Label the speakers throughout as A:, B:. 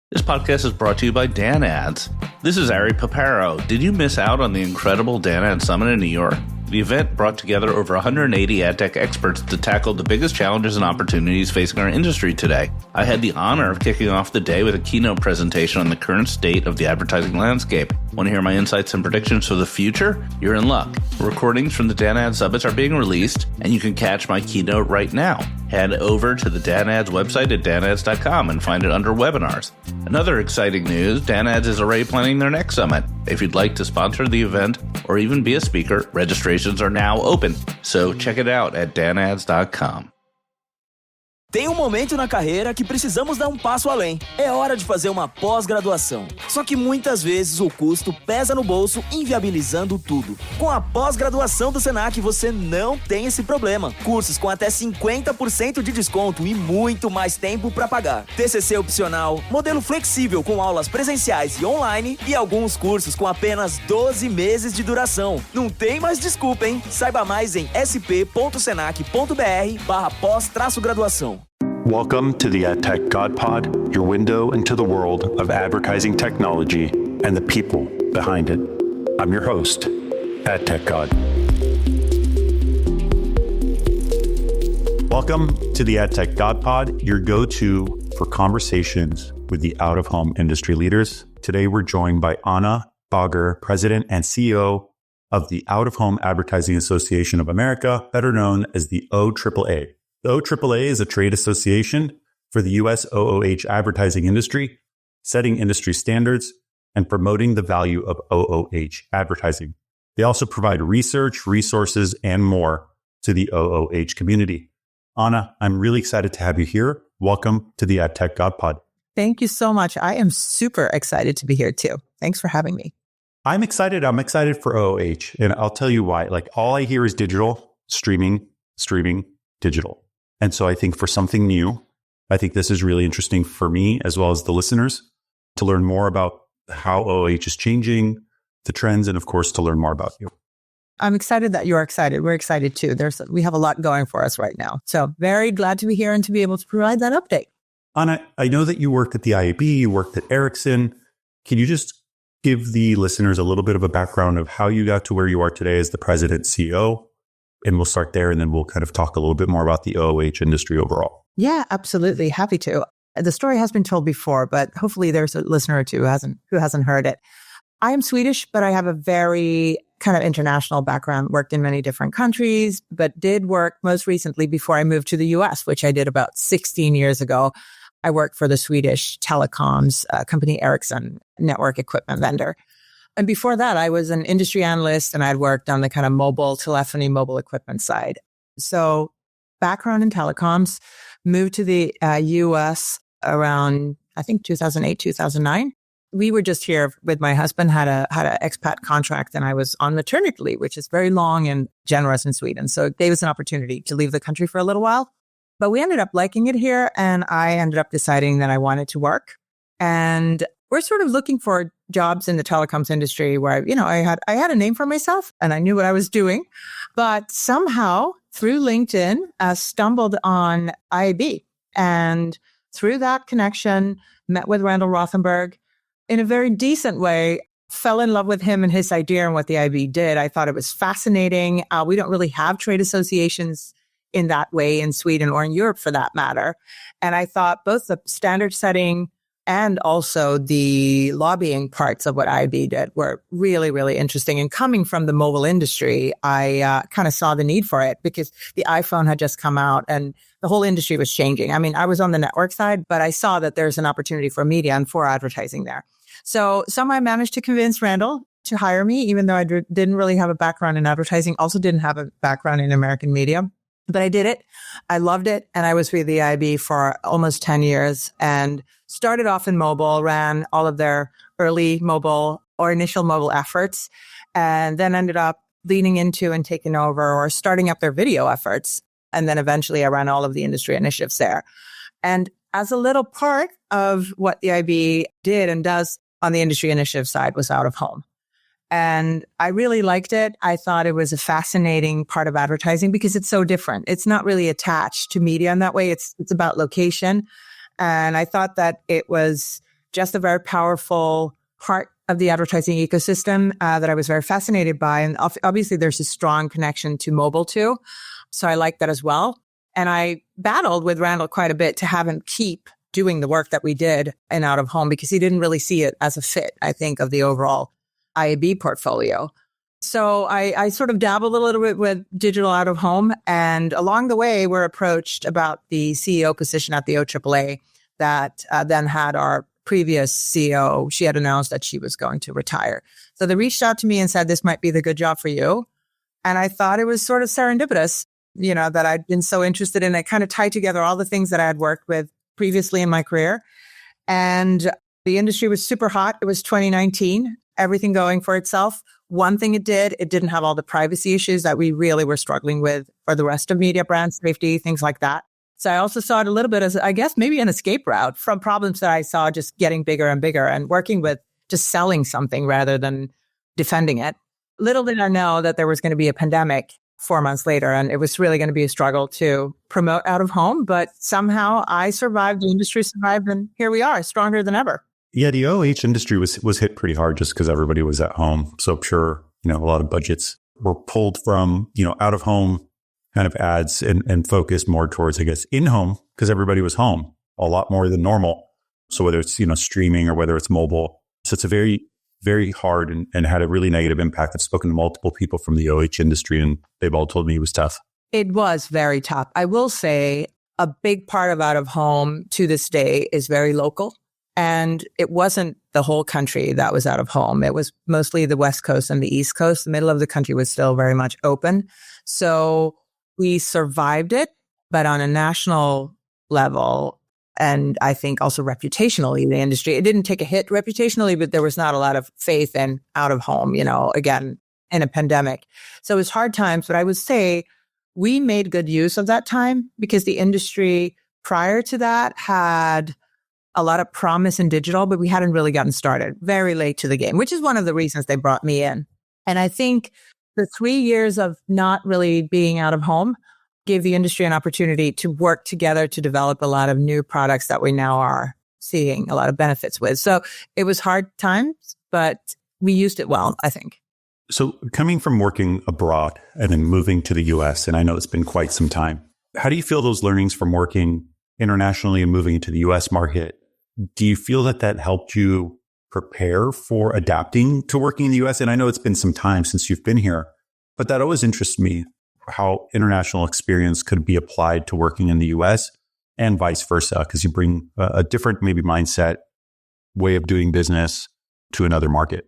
A: This podcast is brought to you by Dan Ads. This is Ari Paparo. Did you miss out on the incredible Dan Ads Summit in New York? The event brought together over 180 ad tech experts to tackle the biggest challenges and opportunities facing our industry today. I had the honor of kicking off the day with a keynote presentation on the current state of the advertising landscape. Want to hear my insights and predictions for the future? You're in luck. Recordings from the Dan Ads Summits are being released, and you can catch my keynote right now. Head over to the Dan Ads website at danads.com and find it under webinars. Another exciting news, Dan Ads is already planning their next summit. If you'd like to sponsor the event or even be a speaker, registrations are now open. So check it out at danads.com.
B: Tem momento na carreira que precisamos dar passo além. É hora de fazer uma pós-graduação. Só que muitas vezes o custo pesa no bolso, inviabilizando tudo. Com a pós-graduação do Senac, você não tem esse problema. Cursos com até 50% de desconto e muito mais tempo para pagar. TCC opcional, modelo flexível com aulas presenciais e online e alguns cursos com apenas 12 meses de duração. Não tem mais desculpa, hein? Saiba mais em sp.senac.br/pós-graduação.
C: Welcome to the AdTech God Pod, your window into the world of advertising technology and the people behind it. I'm your host, AdTech God. Welcome to the AdTech God Pod, your go-to for conversations with the out-of-home industry leaders. Today, we're joined by Anna Bogger, President and CEO of the Out-of-Home Advertising Association of America, better known as the OAAA. The OAAA is a trade association for the U.S. OOH advertising industry, setting industry standards and promoting the value of OOH advertising. They also provide research, resources, and more to the OOH community. Anna, I'm really excited to have you here. Welcome to the AdTech God Pod.
D: Thank you so much. I am super excited to be here too. Thanks for having me.
C: I'm excited. I'm excited for OOH, and I'll tell you why. Like, all I hear is digital, streaming, digital. And so I think for something new, I think this is really interesting for me as well as the listeners to learn more about how OOH is changing, the trends, and of course, to learn more about you.
D: I'm excited that you're excited. We're excited too. We have a lot going for us right now. So very glad to be here and to be able to provide that update.
C: Anna, I know that you worked at the IAB, you worked at Ericsson. Can you just give the listeners a little bit of a background of how you got to where you are today as the president CEO? And we'll start there, and then we'll kind of talk a little bit more about the OOH industry overall.
D: Yeah, absolutely. Happy to. The story has been told before, but hopefully there's a listener or two who hasn't heard it. I am Swedish, but I have a very kind of international background, worked in many different countries, but did work most recently before I moved to the US, which I did about 16 years ago. I worked for the Swedish telecoms company Ericsson, network equipment vendor. And before that, I was an industry analyst and I'd worked on the kind of mobile telephony, mobile equipment side. So background in telecoms, moved to the US around, I think, 2008, 2009. We were just here with my husband, had an expat contract, and I was on maternity leave, which is very long and generous in Sweden. So it gave us an opportunity to leave the country for a little while. But we ended up liking it here, and I ended up deciding that I wanted to work. And we're sort of looking for jobs in the telecoms industry where, I had a name for myself and I knew what I was doing, but somehow through LinkedIn, stumbled on IAB, and through that connection, met with Randall Rothenberg in a very decent way, fell in love with him and his idea and what the IAB did. I thought it was fascinating. We don't really have trade associations in that way in Sweden or in Europe for that matter. And I thought both the standard setting and also the lobbying parts of what IAB did were really, really interesting. And coming from the mobile industry, I kind of saw the need for it because the iPhone had just come out and the whole industry was changing. I mean, I was on the network side, but I saw that there's an opportunity for media and for advertising there. So somehow I managed to convince Randall to hire me, even though I didn't really have a background in advertising, also didn't have a background in American media. But I did it. I loved it. And I was with the IAB for almost 10 years and started off in mobile, ran all of their early mobile or initial mobile efforts, and then ended up leaning into and taking over or starting up their video efforts. And then eventually I ran all of the industry initiatives there. And as a little part of what the IAB did and does on the industry initiative side was out of home. And I really liked it. I thought it was a fascinating part of advertising because it's so different. It's not really attached to media in that way. It's about location. And I thought that it was just a very powerful part of the advertising ecosystem that I was very fascinated by. And obviously there's a strong connection to mobile too. So I like that as well. And I battled with Randall quite a bit to have him keep doing the work that we did in out of home because he didn't really see it as a fit, I think, of the overall IAB portfolio. So I sort of dabbled a little bit with digital out of home. And along the way, we're approached about the CEO position at the OAAA that then had our previous CEO. She had announced that she was going to retire. So they reached out to me and said, this might be the good job for you. And I thought it was sort of serendipitous, that I'd been so interested in it, kind of tied together all the things that I had worked with previously in my career. And the industry was super hot. It was 2019, everything going for itself. One thing it didn't have all the privacy issues that we really were struggling with for the rest of media, brand safety, things like that. So I also saw it a little bit as, I guess, maybe an escape route from problems that I saw just getting bigger and bigger and working with just selling something rather than defending it. Little did I know that there was going to be a pandemic 4 months later, and it was really going to be a struggle to promote out of home. But somehow I survived, the industry survived, and here we are, stronger than ever.
C: Yeah, the OH industry was hit pretty hard just because everybody was at home. So I'm sure, a lot of budgets were pulled from, out of home kind of ads and focused more towards, I guess, in home because everybody was home a lot more than normal. So whether it's, streaming or whether it's mobile. So it's a very, very hard and had a really negative impact. I've spoken to multiple people from the OH industry and they've all told me it was tough.
D: It was very tough. I will say a big part of out of home to this day is very local. And it wasn't the whole country that was out of home. It was mostly the West Coast and the East Coast. The middle of the country was still very much open. So we survived it, but on a national level, and I think also reputationally, the industry, it didn't take a hit reputationally, but there was not a lot of faith in out of home, again, in a pandemic. So it was hard times, but I would say we made good use of that time because the industry prior to that had a lot of promise in digital, but we hadn't really gotten started, very late to the game, which is one of the reasons they brought me in. And I think the 3 years of not really being out of home gave the industry an opportunity to work together to develop a lot of new products that we now are seeing a lot of benefits with. So it was hard times, but we used it well, I think.
C: So coming from working abroad and then moving to the US, and I know it's been quite some time, how do you feel those learnings from working internationally and moving into the US market? Do you feel that helped you prepare for adapting to working in the US? And I know it's been some time since you've been here, but that always interests me, how international experience could be applied to working in the US and vice versa, because you bring a different maybe mindset, way of doing business to another market.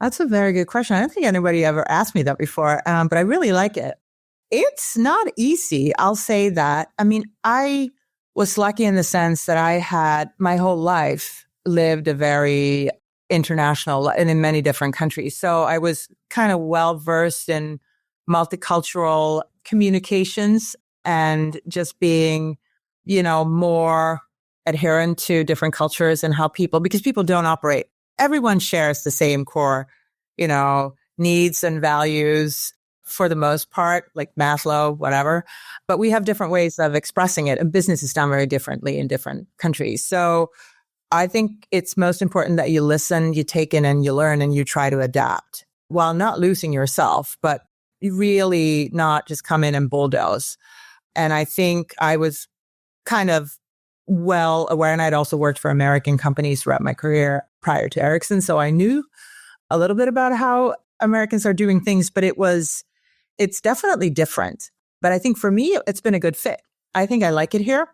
D: That's a very good question. I don't think anybody ever asked me that before, but I really like it. It's not easy. I'll say that. I mean, I was lucky in the sense that I had my whole life lived a very international and in many different countries. So I was kind of well versed in multicultural communications and just being, more adherent to different cultures and how because people don't operate. Everyone shares the same core, needs and values for the most part, like Maslow, whatever. But we have different ways of expressing it. And business is done very differently in different countries. So I think it's most important that you listen, you take in and you learn and you try to adapt while not losing yourself, but really not just come in and bulldoze. And I think I was kind of well aware, and I'd also worked for American companies throughout my career prior to Ericsson. So I knew a little bit about how Americans are doing things, but it's definitely different. But I think for me, it's been a good fit. I think I like it here.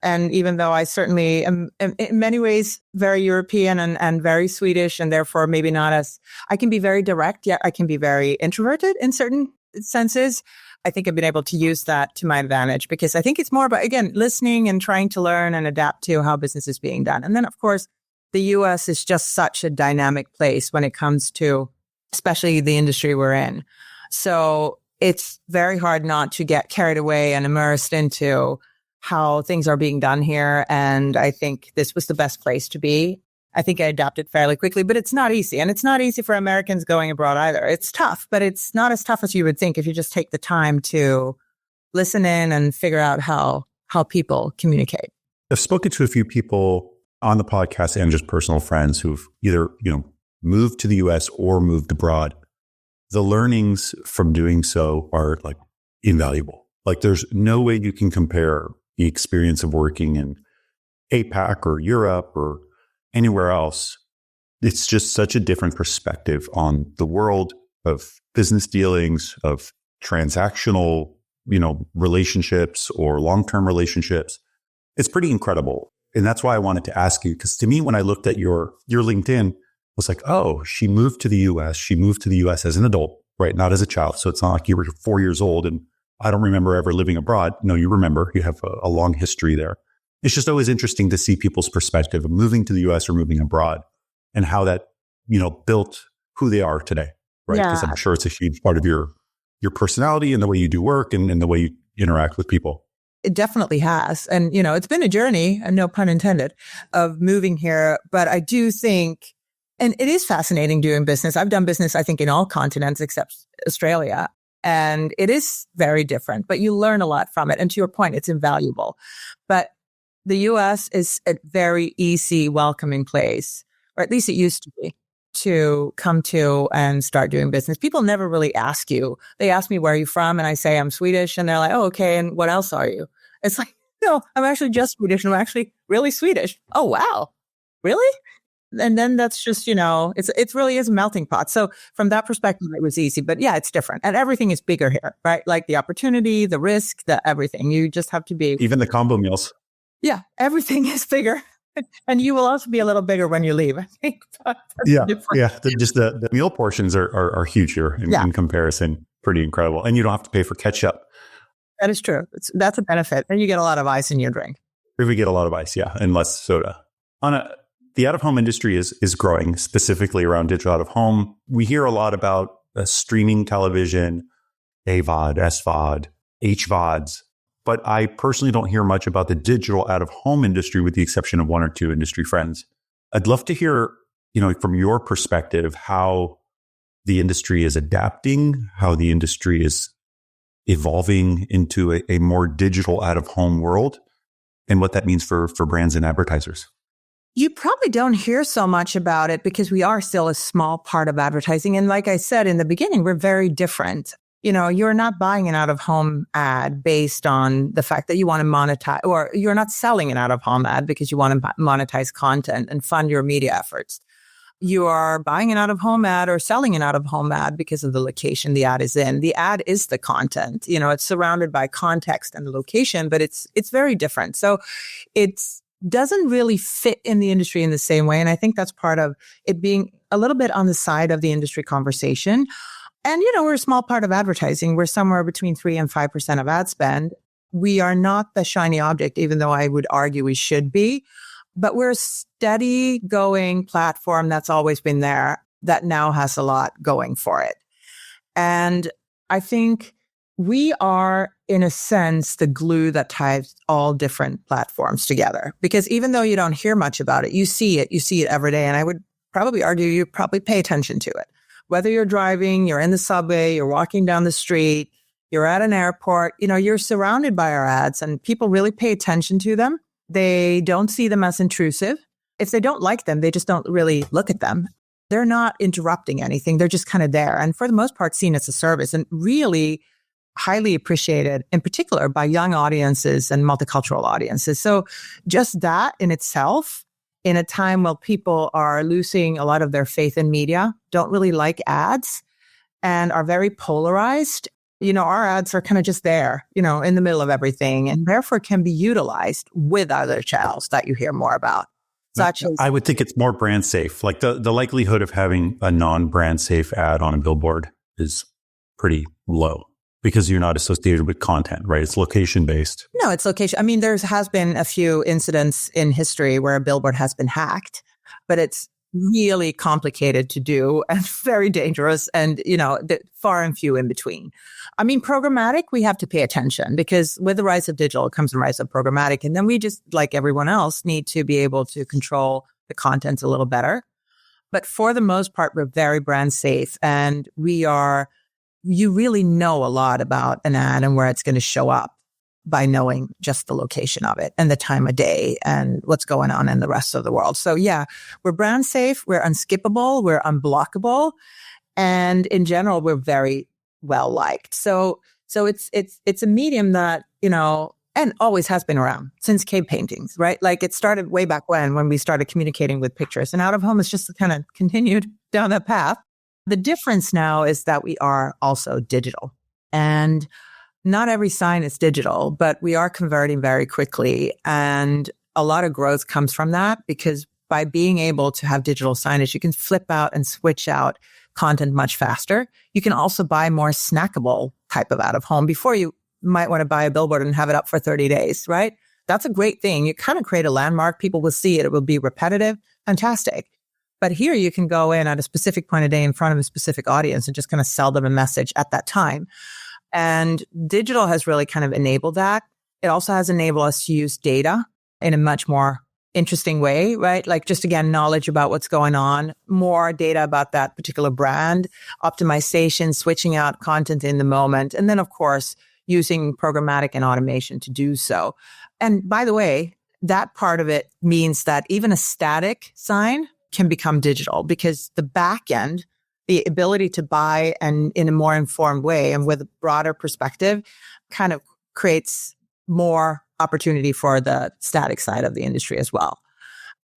D: And even though I certainly am in many ways very European and very Swedish, and therefore maybe not as, I can be very direct, yet I can be very introverted in certain senses. I think I've been able to use that to my advantage because I think it's more about, again, listening and trying to learn and adapt to how business is being done. And then, of course, the US is just such a dynamic place when it comes to, especially the industry we're in. So it's very hard not to get carried away and immersed into how things are being done here. And I think this was the best place to be. I think I adapted fairly quickly, but it's not easy. And it's not easy for Americans going abroad either. It's tough, but it's not as tough as you would think if you just take the time to listen in and figure out how people communicate.
C: I've spoken to a few people on the podcast and just personal friends who've either, moved to the US or moved abroad. The learnings from doing so are like invaluable. Like there's no way you can compare the experience of working in APAC or Europe or anywhere else. It's just such a different perspective on the world of business dealings, of transactional, relationships or long-term relationships. It's pretty incredible. And that's why I wanted to ask you, because to me, when I looked at your LinkedIn, I was like, oh, she moved to the US. She moved to the US as an adult, right? Not as a child. So it's not like you were 4 years old and I don't remember ever living abroad. No, you remember. You have a long history there. It's just always interesting to see people's perspective of moving to the US or moving abroad and how that, built who they are today, right? Because I'm sure it's a huge part of your personality and the way you do work and the way you interact with people.
D: It definitely has. And, it's been a journey, and no pun intended, of moving here. But I do think, and it is fascinating doing business. I've done business, I think, in all continents except Australia. And it is very different, but you learn a lot from it. And to your point, it's invaluable. But the US is a very easy, welcoming place, or at least it used to be, to come to and start doing business. People never really ask you. They ask me, where are you from? And I say, I'm Swedish. And they're like, oh, okay. And what else are you? It's like, no, I'm actually just Swedish. And I'm actually really Swedish. Oh, wow. Really? And then that's just, it really is a melting pot. So from that perspective, it was easy. But yeah, it's different. And everything is bigger here, right? Like the opportunity, the risk, the everything. You just have to be.
C: Even the combo meals.
D: Yeah, everything is bigger. And you will also be a little bigger when you leave, I think.
C: Yeah. The meal portions are huge here in comparison. Pretty incredible. And you don't have to pay for ketchup.
D: That is true. That's a benefit. And you get a lot of ice in your drink.
C: We get a lot of ice, yeah, and less soda. The out-of-home industry is growing, specifically around digital out-of-home. We hear a lot about streaming television, AVOD, SVOD, HVODs. But I personally don't hear much about the digital out-of-home industry with the exception of one or two industry friends. I'd love to hear, from your perspective, how the industry is adapting, how the industry is evolving into a more digital out-of-home world, and what that means for brands and advertisers.
D: You probably don't hear so much about it because we are still a small part of advertising. And like I said in the beginning, we're very different. You're not buying an out-of-home ad based on the fact that you want to monetize, or you're not selling an out-of-home ad because you want to monetize content and fund your media efforts. You are buying an out-of-home ad or selling an out-of-home ad because of the location the ad is in. The ad is the content. It's surrounded by context and location, but it's very different. So it doesn't really fit in the industry in the same way. And I think that's part of it being a little bit on the side of the industry conversation. And, we're a small part of advertising. We're somewhere between 3 and 5% of ad spend. We are not the shiny object, even though I would argue we should be. But we're a steady going platform that's always been there that now has a lot going for it. And I think we are, in a sense, the glue that ties all different platforms together. Because even though you don't hear much about it, you see it every day. And I would probably argue you probably pay attention to it. Whether you're driving, you're in the subway, you're walking down the street, you're at an airport, you're surrounded by our ads and people really pay attention to them. They don't see them as intrusive. If they don't like them, they just don't really look at them. They're not interrupting anything. They're just kind of there. And for the most part, seen as a service and really highly appreciated, in particular by young audiences and multicultural audiences. So just that in itself, in a time when people are losing a lot of their faith in media, don't really like ads, and are very polarized. Our ads are kind of just there, in the middle of everything, and therefore can be utilized with other channels that you hear more about. Such as,
C: I would think it's more brand safe. Like the likelihood of having a non-brand safe ad on a billboard is pretty low because you're not associated with content, right? It's location based.
D: No, it's location. I mean, there has been a few incidents in history where a billboard has been hacked, but it's really complicated to do and very dangerous and, far and few in between. I mean, programmatic, we have to pay attention because with the rise of digital comes the rise of programmatic. And then we just, like everyone else, need to be able to control the content a little better. But for the most part, we're very brand safe, and you really know a lot about an ad and where it's going to show up. by knowing just the location of it and the time of day and what's going on in the rest of the world. So yeah, we're brand safe, we're unskippable, we're unblockable, and in general, we're very well liked. So it's a medium that, and always has been around since cave paintings, right? Like it started way back when we started communicating with pictures, and out of home has just kind of continued down that path. The difference now is that we are also digital, and not every sign is digital, but we are converting very quickly. And a lot of growth comes from that, because by being able to have digital signage, you can flip out and switch out content much faster. You can also buy more snackable type of out of home before you might want to buy a billboard and have it up for 30 days, right? That's a great thing. You kind of create a landmark. People will see it. It will be repetitive. Fantastic. But here you can go in at a specific point of day in front of a specific audience and just kind of sell them a message at that time. And digital has really kind of enabled that. It also has enabled us to use data in a much more interesting way, right? Like just again, knowledge about what's going on, more data about that particular brand, optimization, switching out content in the moment. And then of course, using programmatic and automation to do so. And by the way, that part of it means that even a static sign can become digital, because the back end, the ability to buy and in a more informed way and with a broader perspective kind of creates more opportunity for the static side of the industry as well.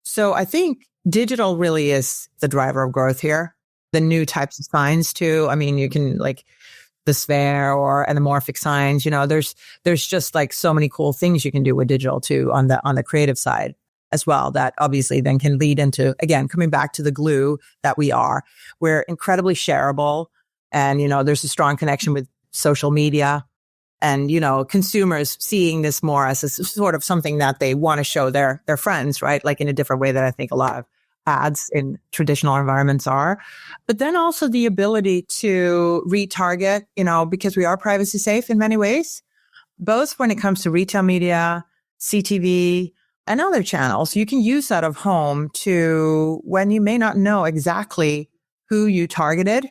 D: So I think digital really is the driver of growth here. The new types of signs too. I mean, you can like the sphere or anamorphic signs, there's just like so many cool things you can do with digital too on the creative side as well, that obviously then can lead into, again, coming back to the glue that we are. We're incredibly shareable, and, there's a strong connection with social media and, consumers seeing this more as a sort of something that they want to show their friends, right? Like in a different way that I think a lot of ads in traditional environments are. But then also the ability to retarget, because we are privacy safe in many ways, both when it comes to retail media, CTV, and other channels. You can use out of home to, when you may not know exactly who you targeted,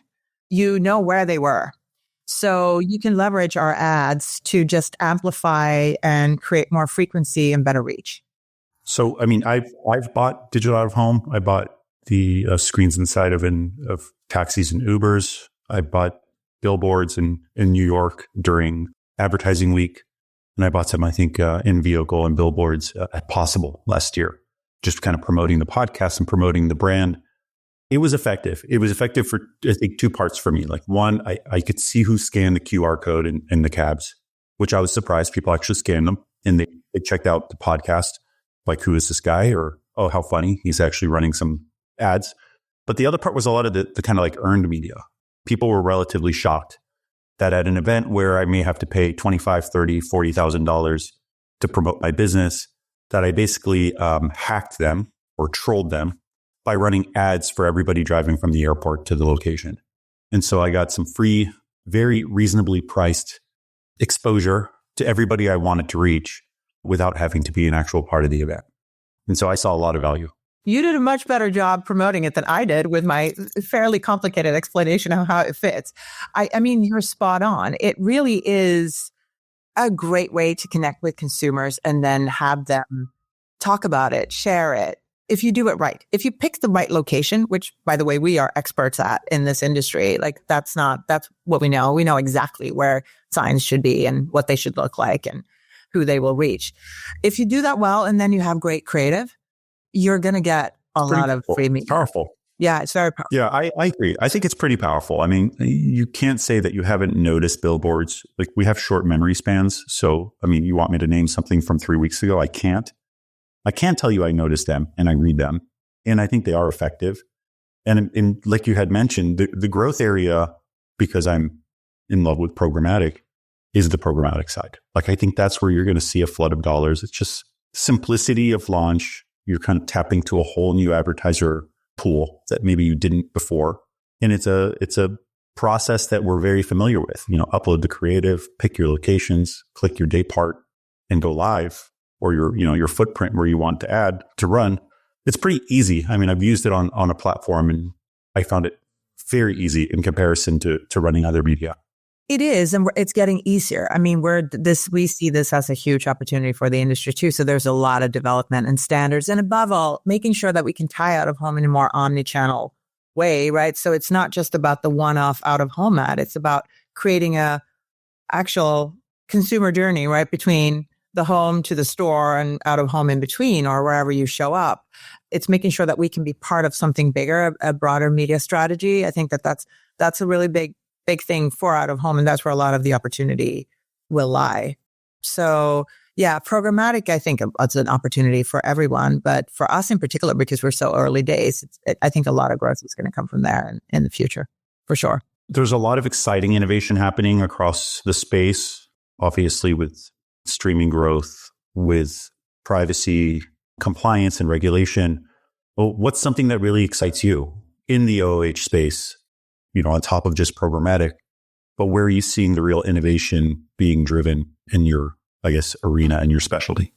D: you know where they were. So you can leverage our ads to just amplify and create more frequency and better reach.
C: So, I mean, I've bought digital out of home. I bought the screens inside of taxis and Ubers. I bought billboards in New York during advertising week. And I bought some, I think, in vehicle and billboards at Possible last year, just kind of promoting the podcast and promoting the brand. It was effective. It was effective for, I think, two parts for me. Like one, I could see who scanned the QR code in the cabs, which I was surprised people actually scanned them. And they checked out the podcast, like, who is this guy? Or, oh, how funny. He's actually running some ads. But the other part was a lot of the kind of like earned media. People were relatively shocked that at an event where I may have to pay $25,000, $30,000, $40,000 to promote my business, that I basically hacked them or trolled them by running ads for everybody driving from the airport to the location. And so I got some free, very reasonably priced exposure to everybody I wanted to reach without having to be an actual part of the event. And so I saw a lot of value.
D: You did a much better job promoting it than I did with my fairly complicated explanation of how it fits. I mean, you're spot on. It really is a great way to connect with consumers and then have them talk about it, share it. If you do it right, if you pick the right location, which, by the way, we are experts at in this industry, like that's what we know. We know exactly where signs should be and what they should look like and who they will reach. If you do that well, and then you have great creative, you're going to get a lot of free media.
C: Powerful.
D: Yeah, it's very powerful.
C: Yeah, I agree. I think it's pretty powerful. I mean, you can't say that you haven't noticed billboards. Like, we have short memory spans. So, I mean, you want me to name something from 3 weeks ago? I can't. I can tell you I noticed them and I read them. And I think they are effective. And like you had mentioned, the growth area, because I'm in love with programmatic, is the programmatic side. Like, I think that's where you're going to see a flood of dollars. It's just simplicity of launch. You're kind of tapping to a whole new advertiser pool that maybe you didn't before. And it's a process that we're very familiar with. Upload the creative, pick your locations, click your day part, and go live, or your footprint where you want to add to run. It's pretty easy. I mean, I've used it on a platform and I found it very easy in comparison to running other media.
D: It is, and it's getting easier. I mean, we see this as a huge opportunity for the industry too. So there's a lot of development and standards, and above all, making sure that we can tie out of home in a more omni-channel way, right? So it's not just about the one-off out of home ad. It's about creating a actual consumer journey, right, between the home to the store and out of home in between, or wherever you show up. It's making sure that we can be part of something bigger, a broader media strategy. I think that's a really big thing for out of home. And that's where a lot of the opportunity will lie. So yeah, programmatic, I think it's an opportunity for everyone, but for us in particular, because we're so early days, I think a lot of growth is going to come from there in the future, for sure.
C: There's a lot of exciting innovation happening across the space, obviously with streaming growth, with privacy, compliance and regulation. Well, what's something that really excites you in the OOH space, on top of just programmatic, but where are you seeing the real innovation being driven in your, I guess, arena and your specialty?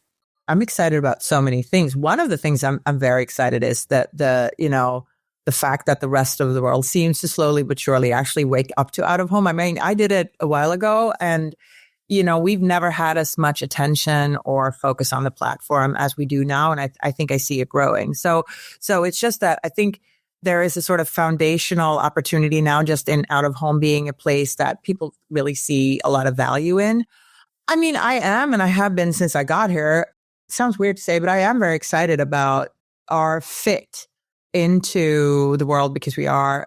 D: I'm excited about so many things. One of the things I'm very excited is that the fact that the rest of the world seems to slowly but surely actually wake up to out of home. I mean, I did it a while ago, and we've never had as much attention or focus on the platform as we do now. And I think I see it growing. So it's just that I think there is a sort of foundational opportunity now just in out of home being a place that people really see a lot of value in. I mean, I am, and I have been since I got here. It sounds weird to say, but I am very excited about our fit into the world, because we are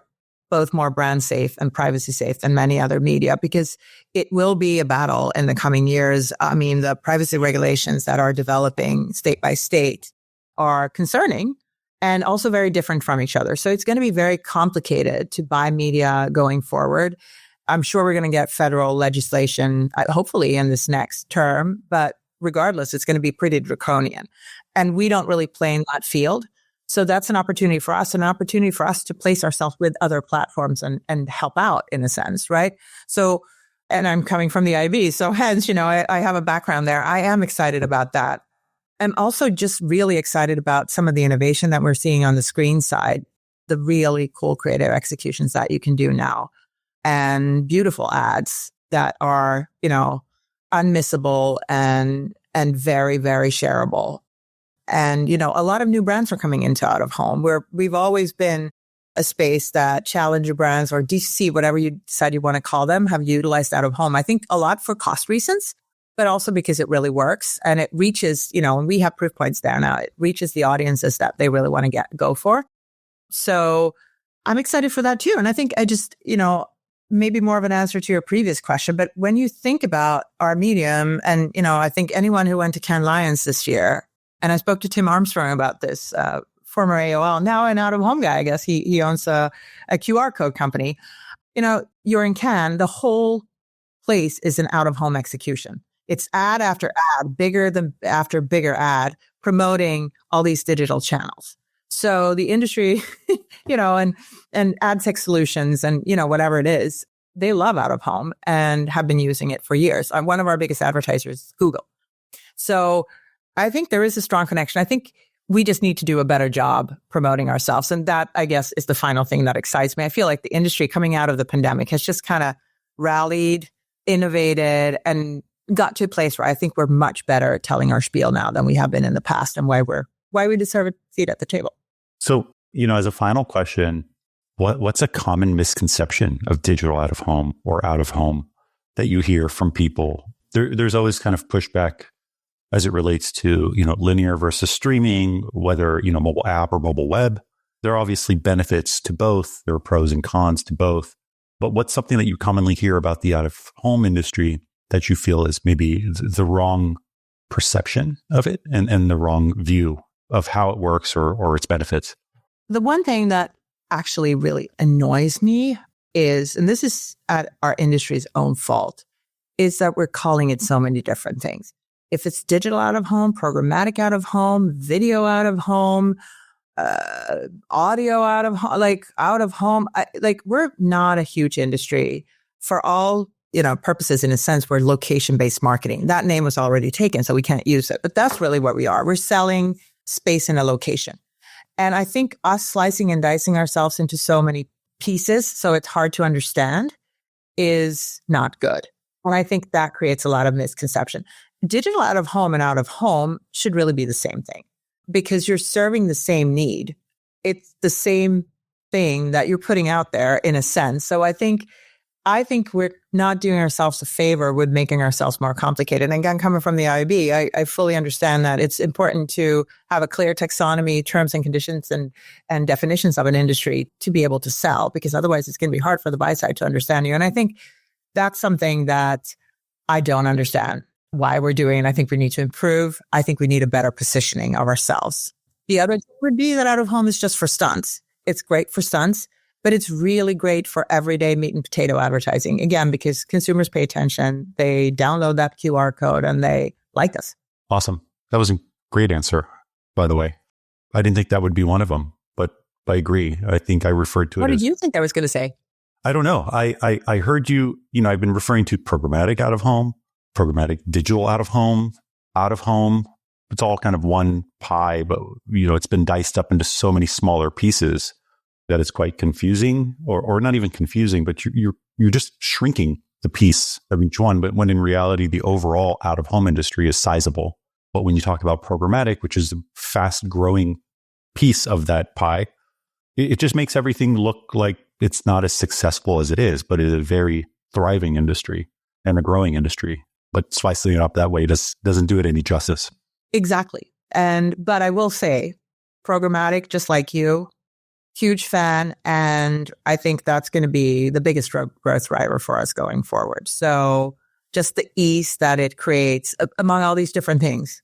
D: both more brand safe and privacy safe than many other media, because it will be a battle in the coming years. I mean, the privacy regulations that are developing state by state are concerning and also very different from each other. So it's going to be very complicated to buy media going forward. I'm sure we're going to get federal legislation, hopefully in this next term, but regardless, it's going to be pretty draconian. And we don't really play in that field. So that's an opportunity for us, to place ourselves with other platforms and help out in a sense, right? So, and I'm coming from the IB, so hence, I have a background there. I am excited about that. I'm also just really excited about some of the innovation that we're seeing on the screen side, the really cool creative executions that you can do now, and beautiful ads that are, unmissable and very, very shareable. And, a lot of new brands are coming into out of home, where we've always been a space that challenger brands or DTC, whatever you decide you want to call them, have utilized out of home. I think a lot for cost reasons, but also because it really works and it reaches, and we have proof points there now. It reaches the audiences that they really want to go for. So I'm excited for that too. And I think I just, maybe more of an answer to your previous question, but when you think about our medium, and, I think anyone who went to Cannes Lions this year, and I spoke to Tim Armstrong about this, former AOL, now an out-of-home guy, I guess. He owns a QR code company. You're in Cannes, the whole place is an out-of-home execution. It's ad after ad, bigger than after bigger ad, promoting all these digital channels. So the industry, and ad tech solutions and, whatever it is, they love out-of-home and have been using it for years. One of our biggest advertisers is Google. So I think there is a strong connection. I think we just need to do a better job promoting ourselves. And that, I guess, is the final thing that excites me. I feel like the industry coming out of the pandemic has just kind of rallied, innovated, and got to a place where I think we're much better at telling our spiel now than we have been in the past, and why we deserve a seat at the table.
C: So, as a final question, what's a common misconception of digital out of home or out of home that you hear from people? There's always kind of pushback as it relates to, linear versus streaming, whether, mobile app or mobile web. There are obviously benefits to both. There are pros and cons to both. But what's something that you commonly hear about the out of home industry that you feel is maybe the wrong perception of it and the wrong view of how it works or its benefits?
D: The one thing that actually really annoys me is, and this is at our industry's own fault, is that we're calling it so many different things. If it's digital out of home, programmatic out of home, video out of home, audio out of home, out of home, we're not a huge industry for all, purposes. In a sense, we're location-based marketing. That name was already taken, so we can't use it. But that's really what we are. We're selling space in a location. And I think us slicing and dicing ourselves into so many pieces, so it's hard to understand, is not good. And I think that creates a lot of misconception. Digital out of home and out of home should really be the same thing because you're serving the same need. It's the same thing that you're putting out there in a sense. So I think we're not doing ourselves a favor with making ourselves more complicated. And again, coming from the IAB, I fully understand that it's important to have a clear taxonomy, terms and conditions and definitions of an industry to be able to sell, because otherwise it's going to be hard for the buy side to understand you. And I think that's something that I don't understand why we're doing. And I think we need to improve. I think we need a better positioning of ourselves. The other would be that out of home is just for stunts. It's great for stunts, but it's really great for everyday meat and potato advertising. Again, because consumers pay attention, they download that QR code and they like us.
C: Awesome. That was a great answer, by the way. I didn't think that would be one of them, but I agree. I think I referred to it as...
D: What did you think I was going to say?
C: I don't know. I heard you, I've been referring to programmatic out of home, programmatic digital out of home. It's all kind of one pie, but, it's been diced up into so many smaller pieces that it's quite confusing, or not even confusing, but you're just shrinking the piece of each one. But when in reality, the overall out of home industry is sizable. But when you talk about programmatic, which is a fast growing piece of that pie, it just makes everything look like it's not as successful as it is, but it is a very thriving industry and a growing industry. But slicing it up that way doesn't do it any justice.
D: Exactly. But I will say, programmatic, just like you, huge fan. And I think that's going to be the biggest growth driver for us going forward. So just the ease that it creates among all these different things.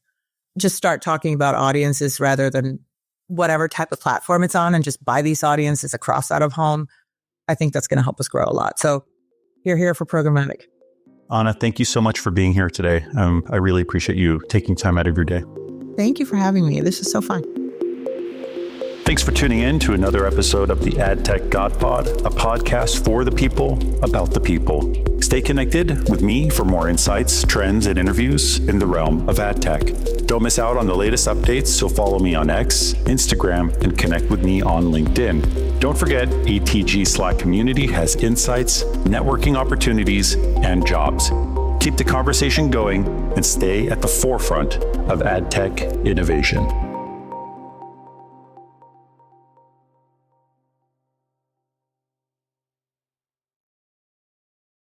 D: Just start talking about audiences rather than whatever type of platform it's on and just buy these audiences across out of home. I think that's going to help us grow a lot. So you're here for programmatic.
C: Anna, thank you so much for being here today. I really appreciate you taking time out of your day.
D: Thank you for having me. This is so fun.
C: Thanks for tuning in to another episode of the AdTech God Pod, a podcast for the people, about the people. Stay connected with me for more insights, trends, and interviews in the realm of AdTech. Don't miss out on the latest updates, so follow me on X, Instagram, and connect with me on LinkedIn. Don't forget, ATG Slack community has insights, networking opportunities, and jobs. Keep the conversation going and stay at the forefront of AdTech innovation.